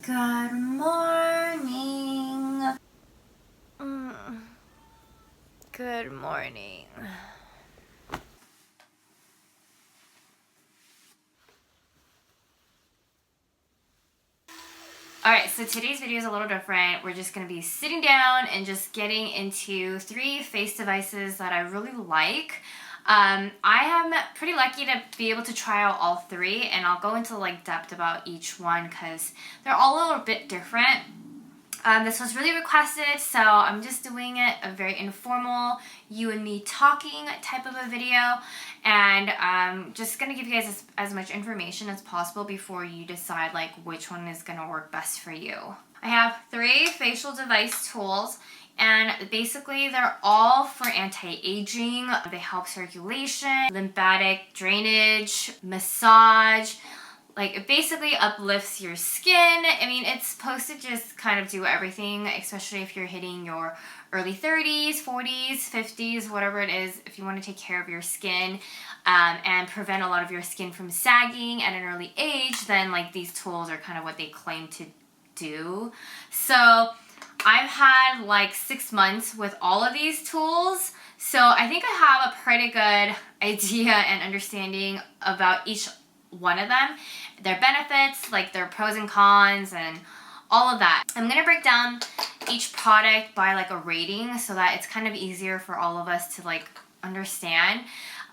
Good morning. Good morning. Alright, so today's video is a little different. We're just going to be sitting down and just getting into 3 face devices that I really like. I am pretty lucky to be able to try out all 3, and I'll go into depth about each one because they're all a little bit different. This was really requested, so I'm just doing it a very informal, you and me talking type of a video, and I'm just going to give you guys as much information as possible before you decide which one is going to work best for you. I have 3 facial device tools, and basically they're all for anti-aging. They help circulation, lymphatic drainage, massage. It basically uplifts your skin. I mean, it's supposed to just kind of do everything, especially if you're hitting your early 30s, 40s, 50s, whatever it is. If you want to take care of your skin and prevent a lot of your skin from sagging at an early age, then these tools are kind of what they claim to do. So I've had 6 months with all of these tools. So I think I have a pretty good idea and understanding about each one of them, their benefits, their pros and cons, and all of that. I'm going to break down each product by a rating so that it's kind of easier for all of us to understand.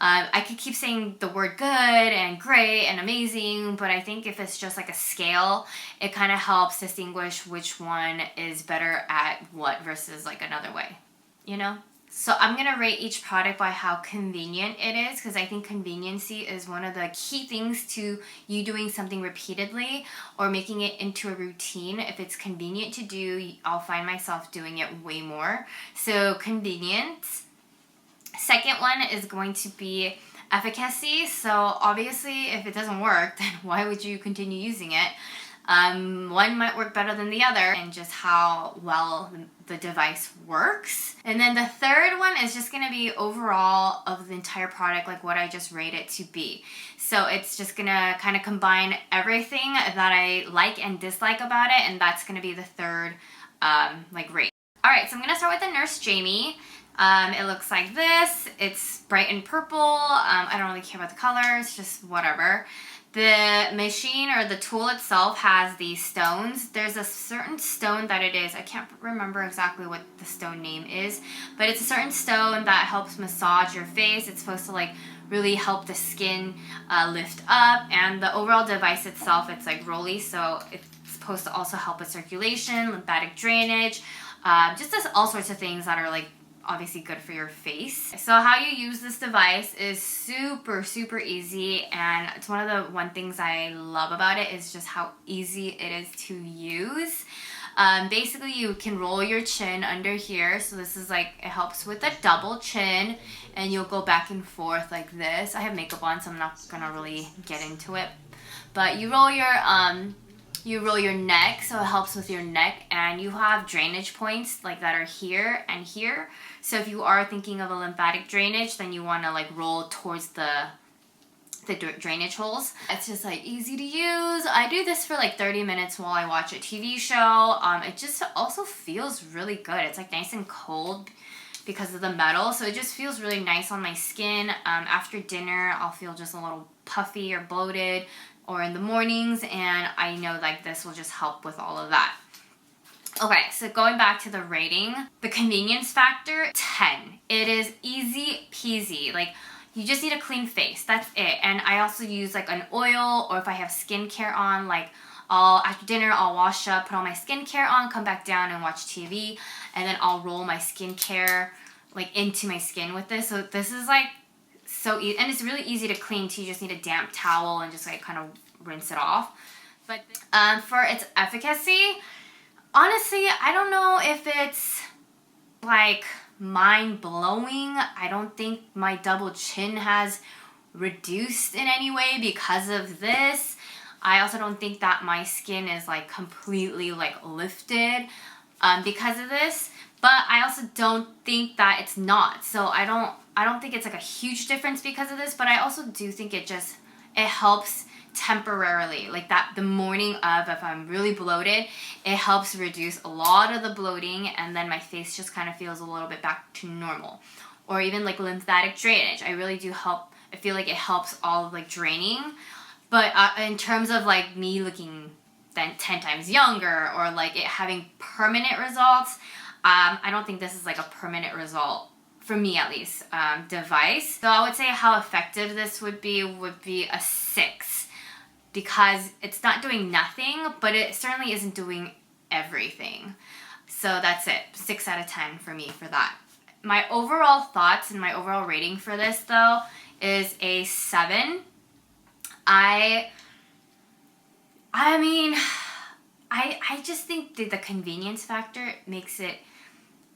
I could keep saying the word good and great and amazing, but I think if it's just a scale, it kind of helps distinguish which one is better at what versus another way, you know? So I'm going to rate each product by how convenient it is, because I think conveniency is one of the key things to you doing something repeatedly or making it into a routine. If it's convenient to do, I'll find myself doing it way more. So convenience. Second one is going to be efficacy. So obviously if it doesn't work, then why would you continue using it? One might work better than the other, and just how well the device works. And then the third one is just going to be overall of the entire product, what I just rate it to be. So it's just going to kind of combine everything that I like and dislike about it, and that's going to be the third rate. Alright, so I'm going to start with the Nurse Jamie. It looks like this. It's bright and purple. I don't really care about the colors, just whatever. The machine or the tool itself has these stones. There's a certain stone that it is. I can't remember exactly what the stone name is, but it's a certain stone that helps massage your face. It's supposed to really help the skin lift up, and the overall device itself, it's rolly, so it's supposed to also help with circulation, lymphatic drainage, just all sorts of things that are obviously good for your face. So how you use this device is super easy, and it's one of the things I love about it is just how easy it is to use. Basically you can roll your chin under here, so this is it helps with a double chin, and you'll go back and forth like this. I have makeup on, so I'm not gonna really get into it, but you roll your neck, so it helps with your neck, and you have drainage points that are here and here. So if you are thinking of a lymphatic drainage, then you want to roll towards the drainage holes. It's just easy to use. I do this for 30 minutes while I watch a TV show. It just also feels really good. It's nice and cold because of the metal, so it just feels really nice on my skin. After dinner, I'll feel just a little puffy or bloated, or in the mornings, and I know this will just help with all of that. Okay, so going back to the rating, the convenience factor, 10. It is easy peasy. You just need a clean face, that's it. And I also use an oil, or if I have skincare on, after dinner I'll wash up, put all my skincare on, come back down and watch TV, and then I'll roll my skincare into my skin with this. So this is so easy, and it's really easy to clean too. You just need a damp towel and just kind of rinse it off. But for its efficacy, honestly, I don't know if it's mind-blowing. I don't think my double chin has reduced in any way because of this. I also don't think that my skin is completely lifted because of this. But I also don't think that it's not. So I don't think it's a huge difference because of this, but I also do think it helps temporarily, like that the morning of, if I'm really bloated, it helps reduce a lot of the bloating, and then my face just kind of feels a little bit back to normal. Or even like lymphatic drainage, I really do help. I feel like it helps all of like draining. But in terms of like me looking then 10 times younger, or like it having permanent results, I don't think this is like a permanent result, for me at least, device. So I would say how effective this would be a 6, because it's not doing nothing, but it certainly isn't doing everything. So that's it, 6 out of 10 for me for that. My overall thoughts and my overall rating for this though is a 7. I mean, I just think the convenience factor makes it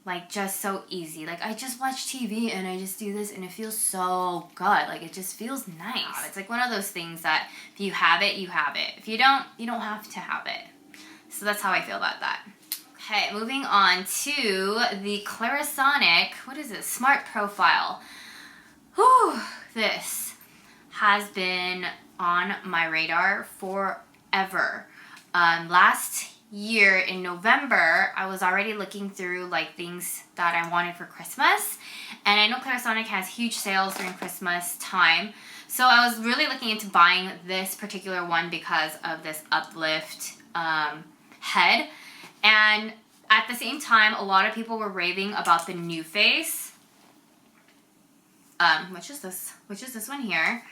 like just so easy. Like I just watch TV and I just do this and it feels so good. Like it just feels nice. It's like one of those things that if you have it, you have it. If you don't have to have it. So that's how I feel about that. Okay, moving on to the Clarasonic, what is it? Smart Profile. Whew, this has been on my radar forever. Last year in November, I was already looking through like things that I wanted for Christmas, and I know Clarasonic has huge sales during Christmas time, so I was really looking into buying this particular one because of this Uplift head. And at the same time, a lot of people were raving about the NUFACE, which is this one here.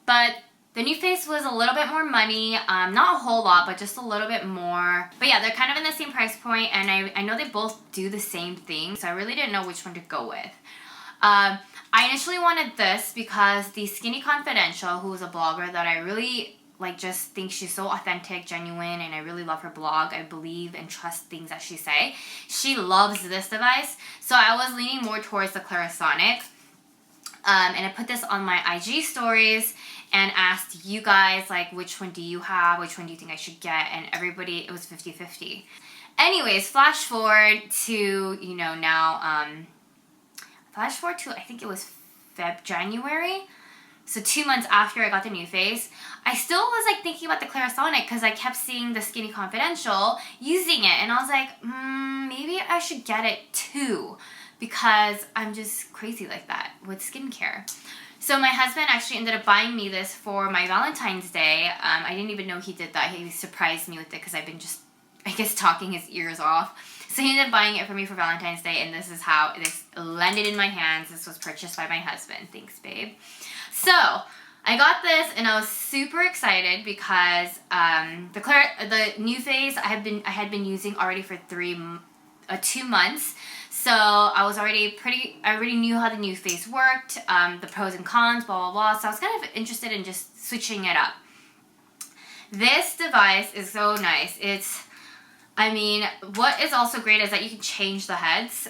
But the NUFACE was a little bit more money, not a whole lot, but just a little bit more. But yeah, they're kind of in the same price point, and I know they both do the same thing, so I really didn't know which one to go with. I initially wanted this because the Skinny Confidential, who is a blogger that I really like, just think she's so authentic, genuine, and I really love her blog. I believe and trust things that she say. She loves this device, so I was leaning more towards the Clarasonic. And I put this on my IG stories and asked you guys, like, which one do you have? Which one do you think I should get? And everybody, it was 50-50. Anyways, flash forward to, you know, now, flash forward to, I think it was January. So 2 months after I got the NUFACE, I still was like thinking about the Clarasonic because I kept seeing the Skinny Confidential using it. And I was like, maybe I should get it too, because I'm just crazy like that with skincare. So my husband actually ended up buying me this for my Valentine's Day. I didn't even know he did that. He surprised me with it because I've been just, I guess, talking his ears off. So he ended up buying it for me for Valentine's Day, and this is how this landed in my hands. This was purchased by my husband. Thanks, babe. So I got this and I was super excited because the NUFACE I had been using already for 2 months. So I already knew how the NUFACE worked, the pros and cons, blah, blah, blah. So I was kind of interested in just switching it up. This device is so nice. What is also great is that you can change the heads.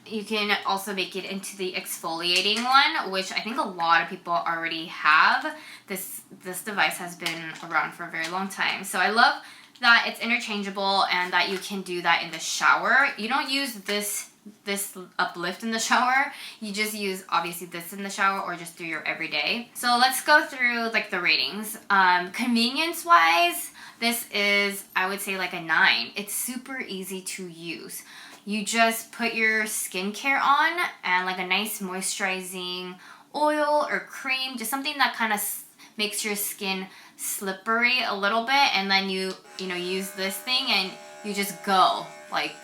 You can also make it into the exfoliating one, which I think a lot of people already have. This device has been around for a very long time. So I love that it's interchangeable and that you can do that in the shower. You don't use this Uplift in the shower. You just use obviously this in the shower or just do your everyday. So let's go through like the ratings. Convenience wise, this is, I would say, like a 9. It's super easy to use. You just put your skincare on and like a nice moisturizing oil or cream, just something that kind of makes your skin slippery a little bit, and then you use this thing and you just go like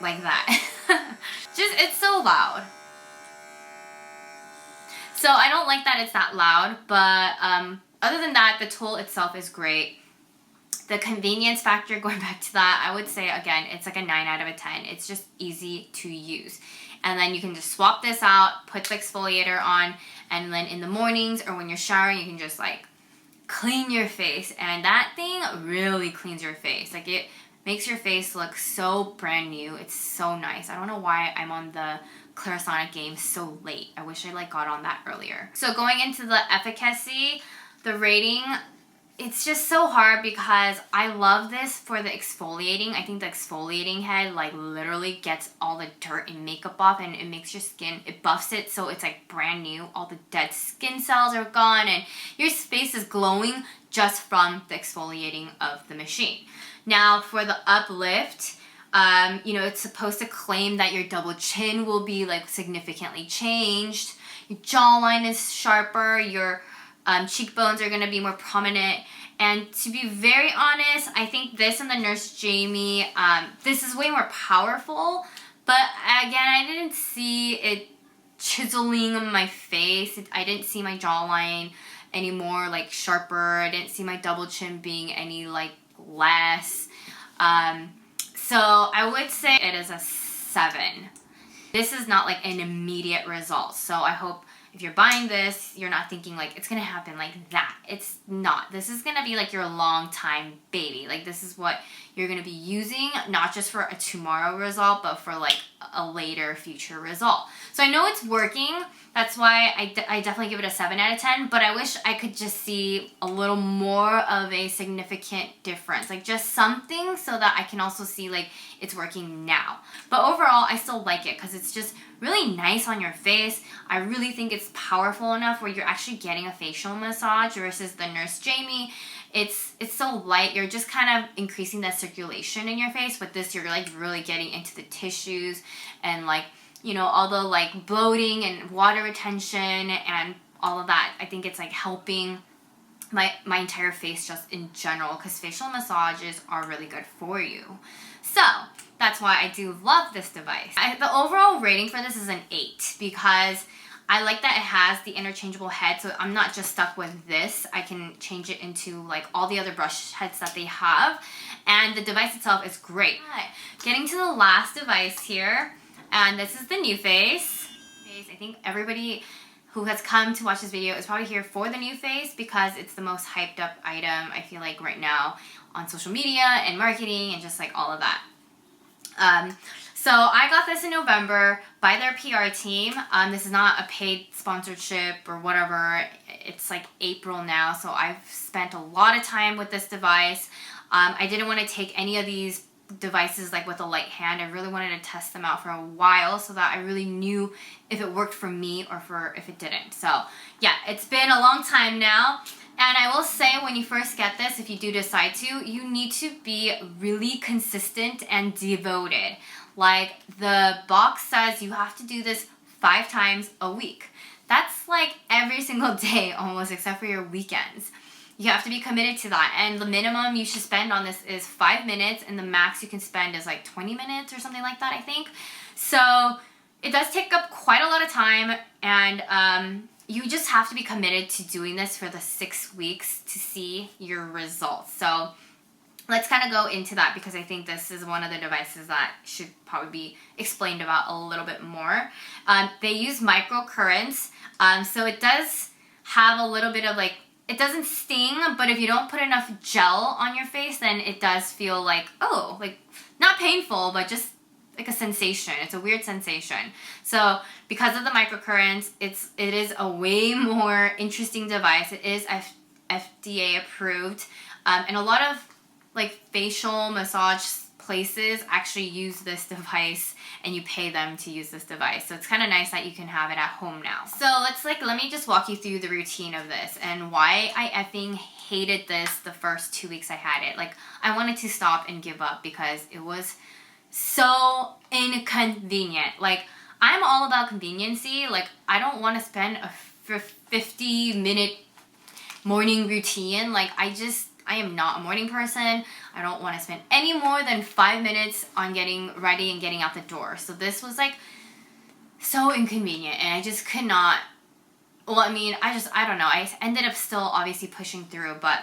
that. It's so loud. So I don't like that it's that loud, but other than that, the tool itself is great. The convenience factor, going back to that, I would say, again, it's like a 9 out of 10. It's just easy to use. And then you can just swap this out, put the exfoliator on, and then in the mornings or when you're showering, you can just like clean your face. And that thing really cleans your face. Like it makes your face look so brand new. It's so nice. I don't know why I'm on the Clarasonic game so late. I wish I like got on that earlier. So going into the efficacy, the rating it's just so hard because I love this for the exfoliating. I think the exfoliating head like literally gets all the dirt and makeup off, and it makes your skin, it buffs it so it's like brand new. All the dead skin cells are gone and your face is glowing just from the exfoliating of the machine. Now for the Uplift, you know, it's supposed to claim that your double chin will be like significantly changed. Your jawline is sharper, your cheekbones are going to be more prominent. And to be very honest, I think this and the Nurse Jamie, this is way more powerful. But again, I didn't see it chiseling on my face. I didn't see my jawline any more like sharper. I didn't see my double chin being any like less. So I would say it is a 7. This is not like an immediate result. So I hope if you're buying this, you're not thinking like it's gonna happen like that. It's not. This is gonna be like your long time baby. Like this is what you're gonna be using, not just for a tomorrow result, but for like a later future result. So I know it's working. That's why I definitely give it a 7 out of 10, but I wish I could just see a little more of a significant difference, like just something so that I can also see like it's working now. But overall, I still like it because it's just really nice on your face. I really think it's powerful enough where you're actually getting a facial massage versus the Nurse Jamie. It's so light. You're just kind of increasing that circulation in your face. With this, you're like really getting into the tissues and like, you know, all the like bloating and water retention and all of that. I think it's like helping my entire face just in general, because facial massages are really good for you. So that's why I do love this device. The overall rating for this is an 8 because I like that it has the interchangeable head, so I'm not just stuck with this. I can change it into like all the other brush heads that they have, and the device itself is great. Getting to the last device here, and this is the NUFACE. I think everybody who has come to watch this video is probably here for the NUFACE because it's the most hyped up item, I feel like, right now on social media and marketing and just like all of that. So I got this in November by their PR team. This is not a paid sponsorship or whatever. It's like April now, so I've spent a lot of time with this device. I didn't want to take any of these devices like with a light hand. I really wanted to test them out for a while so that I really knew if it worked for me or for if it didn't. So yeah, it's been a long time now. And I will say, when you first get this, if you do decide to, you need to be really consistent and devoted. Like the box says you have to do this 5 times a week. That's like every single day almost, except for your weekends. You have to be committed to that. And the minimum you should spend on this is 5 minutes, and the max you can spend is like 20 minutes or something like that, I think. So it does take up quite a lot of time, and you just have to be committed to doing this for the 6 weeks to see your results. So let's kind of go into that because I think this is one of the devices that should probably be explained about a little bit more. They use microcurrents, so it does have a little bit of like, it doesn't sting, but if you don't put enough gel on your face, then it does feel like, oh, like not painful, but just like a sensation. It's a weird sensation. So because of the microcurrents, it is a way more interesting device. It is FDA approved, and a lot of like facial massage places actually use this device, and you pay them to use this device. So it's kind of nice that you can have it at home now. So let me just walk you through the routine of this and why I effing hated this the first 2 weeks I had it. Like, I wanted to stop and give up because it was so inconvenient. Like, I'm all about conveniency. Like, I don't want to spend a 50-minute morning routine. Like, I am not a morning person. I don't want to spend any more than 5 minutes on getting ready and getting out the door. So this was like so inconvenient, and I just could not. Well, I mean, I don't know. I ended up still obviously pushing through, but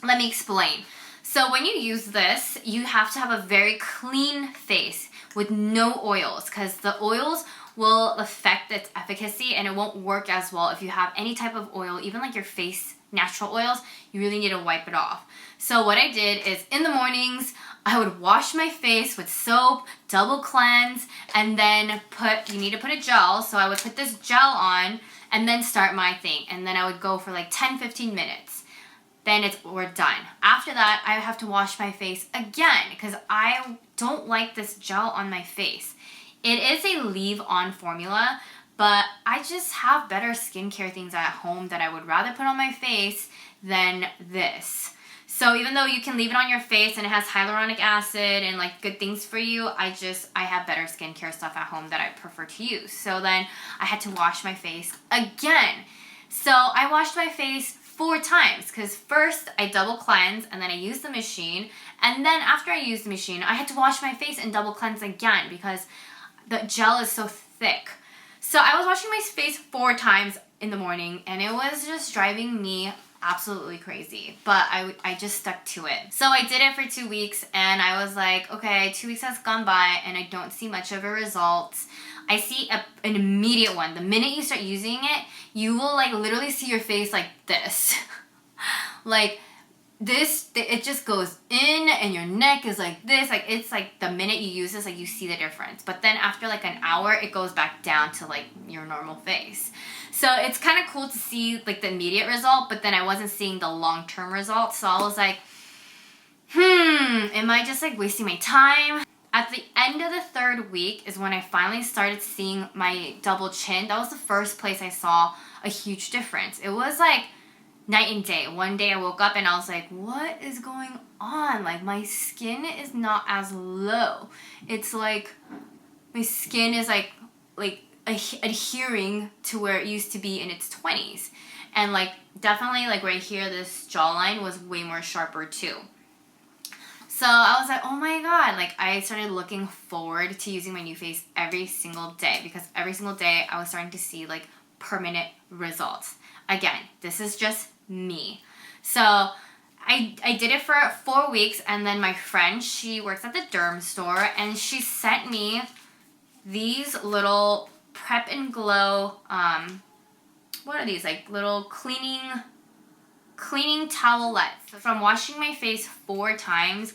let me explain. So when you use this, you have to have a very clean face with no oils, because the oils will affect its efficacy and it won't work as well if you have any type of oil, even like your face natural oils. You really need to wipe it off. So what I did is in the mornings, I would wash my face with soap, double cleanse, and then you need to put a gel. So I would put this gel on and then start my thing. And then I would go for like 10-15 minutes. then we're done. After that, I have to wash my face again because I don't like this gel on my face. It is a leave-on formula, but I just have better skincare things at home that I would rather put on my face than this. So even though you can leave it on your face and it has hyaluronic acid and like good things for you, I have better skincare stuff at home that I prefer to use. So then I had to wash my face again. So I washed my face 4 times because first I double cleanse and then I used the machine, and then after I used the machine I had to wash my face and double cleanse again because the gel is so thick. So I was washing my face 4 times in the morning and it was just driving me absolutely crazy, but I just stuck to it. So I did it for 2 weeks and I was like, okay, 2 weeks has gone by and I don't see much of a result. I see an immediate one. The minute you start using it, you will like literally see your face like this. Like this, it just goes in and your neck is like this. Like it's like the minute you use this, like you see the difference. But then after like an hour, it goes back down to like your normal face. So it's kind of cool to see like the immediate result, but then I wasn't seeing the long-term result. So I was like, am I just like wasting my time? At the end of the 3rd week is when I finally started seeing my double chin. That was the first place I saw a huge difference. It was like night and day. One day I woke up and I was like, what is going on? Like my skin is not as low. It's like my skin is like adhering to where it used to be in its 20s. And like definitely like right here, this jawline was way more sharper too. So I was like, oh my god, like I started looking forward to using my NUFACE every single day because every single day I was starting to see like permanent results. Again, this is just me. So I did it for 4 weeks, and then my friend, she works at the derm store, and she sent me these little Prep and Glow, what are these, like little cleaning towelettes. From washing my face 4 times,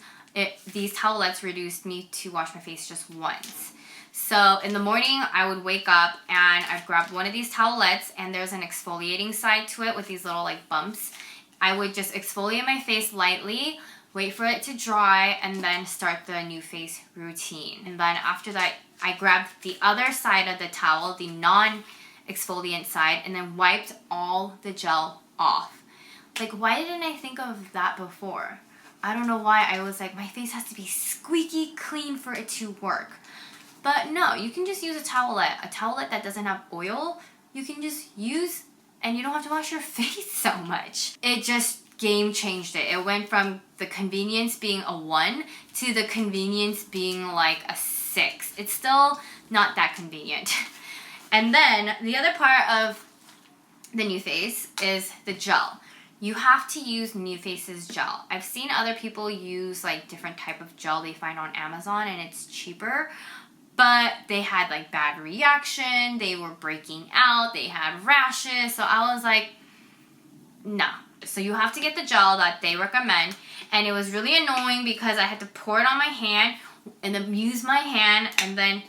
these towelettes reduced me to wash my face just once. So in the morning, I would wake up and I'd grab one of these towelettes, and there's an exfoliating side to it with these little like bumps. I would just exfoliate my face lightly, wait for it to dry, and then start the NUFACE routine. And then after that, I grabbed the other side of the towel, the non-exfoliant side, and then wiped all the gel off. Like, why didn't I think of that before? I don't know why. I was like, my face has to be squeaky clean for it to work. But no, you can just use a towelette that doesn't have oil. You can just use, and you don't have to wash your face so much. It just game changed it. It went from the convenience being a 1 to the convenience being like a 6. It's still not that convenient. And then the other part of the NUFACE is the gel. You have to use NUFACE's gel. I've seen other people use like different type of gel they find on Amazon and it's cheaper, but they had like bad reaction, they were breaking out, they had rashes, so I was like, no. So you have to get the gel that they recommend, and it was really annoying because I had to pour it on my hand and then use my hand and then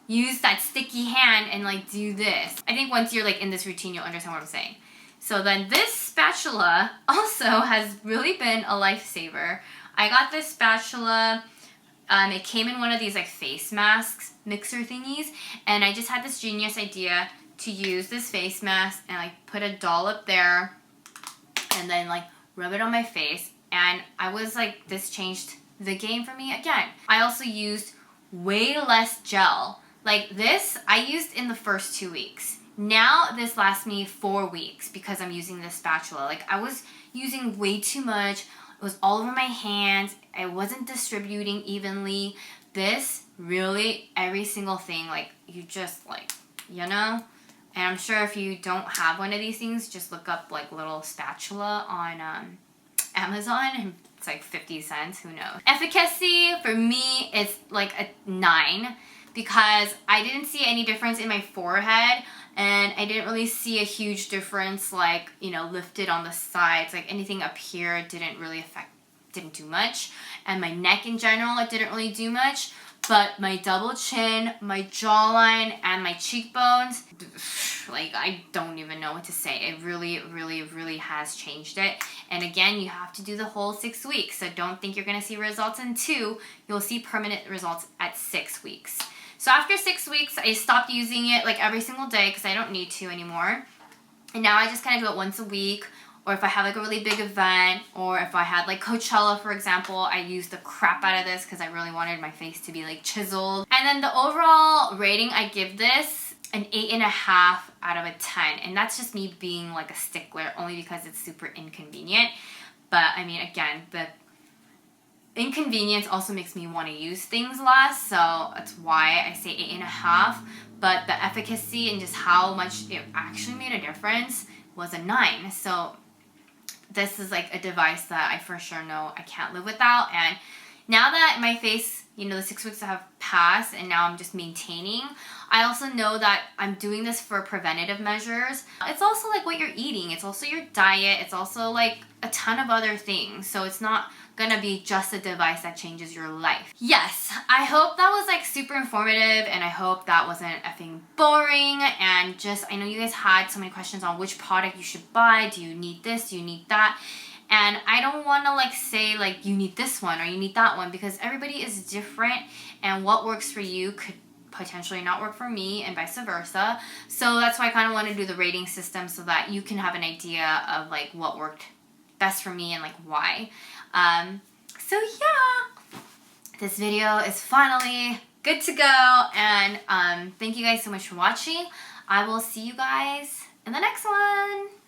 use that sticky hand and like do this. I think once you're like in this routine, you'll understand what I'm saying. So then this spatula also has really been a lifesaver. I got this spatula, it came in one of these like face masks mixer thingies, and I just had this genius idea to use this face mask and like put a dollop there and then like rub it on my face, and I was like, this changed the game for me again. I also used way less gel. Like this, I used in the first 2 weeks. Now this lasts me 4 weeks because I'm using this spatula. Like I was using way too much. It was all over my hands. I wasn't distributing evenly. This really, every single thing, like you just like, you know? And I'm sure if you don't have one of these things, just look up like little spatula on Amazon, and it's like 50 cents, who knows. Efficacy for me is like a 9 because I didn't see any difference in my forehead, and I didn't really see a huge difference like, you know, lifted on the sides. Like anything up here didn't really didn't do much. And my neck in general, it didn't really do much. But my double chin, my jawline, and my cheekbones, like, I don't even know what to say. It really, really, really has changed it. And again, you have to do the whole 6 weeks. So don't think you're going to see results in 2. You'll see permanent results at 6 weeks. So after 6 weeks, I stopped using it like every single day because I don't need to anymore. And now I just kind of do it once a week. Or if I have like a really big event, or if I had like Coachella, for example, I used the crap out of this because I really wanted my face to be like chiseled. And then the overall rating, I give this an 8.5 out of a 10. And that's just me being like a stickler, only because it's super inconvenient. But I mean, again, the inconvenience also makes me want to use things less. So that's why I say 8.5. But the efficacy and just how much it actually made a difference was a 9. So this is like a device that I for sure know I can't live without. And now that my face, you know, the 6 weeks have passed and now I'm just maintaining, I also know that I'm doing this for preventative measures. It's also like what you're eating. It's also your diet. It's also like a ton of other things. So it's not gonna be just a device that changes your life. Yes, I hope that was like super informative, and I hope that wasn't effing boring. And just, I know you guys had so many questions on which product you should buy. Do you need this? Do you need that? And I don't want to like say like you need this one or you need that one, because everybody is different, and what works for you could potentially not work for me, and vice versa. So that's why I kind of want to do the rating system so that you can have an idea of like what worked best for me and like why. So yeah, this video is finally good to go, and thank you guys so much for watching. I will see you guys in the next one.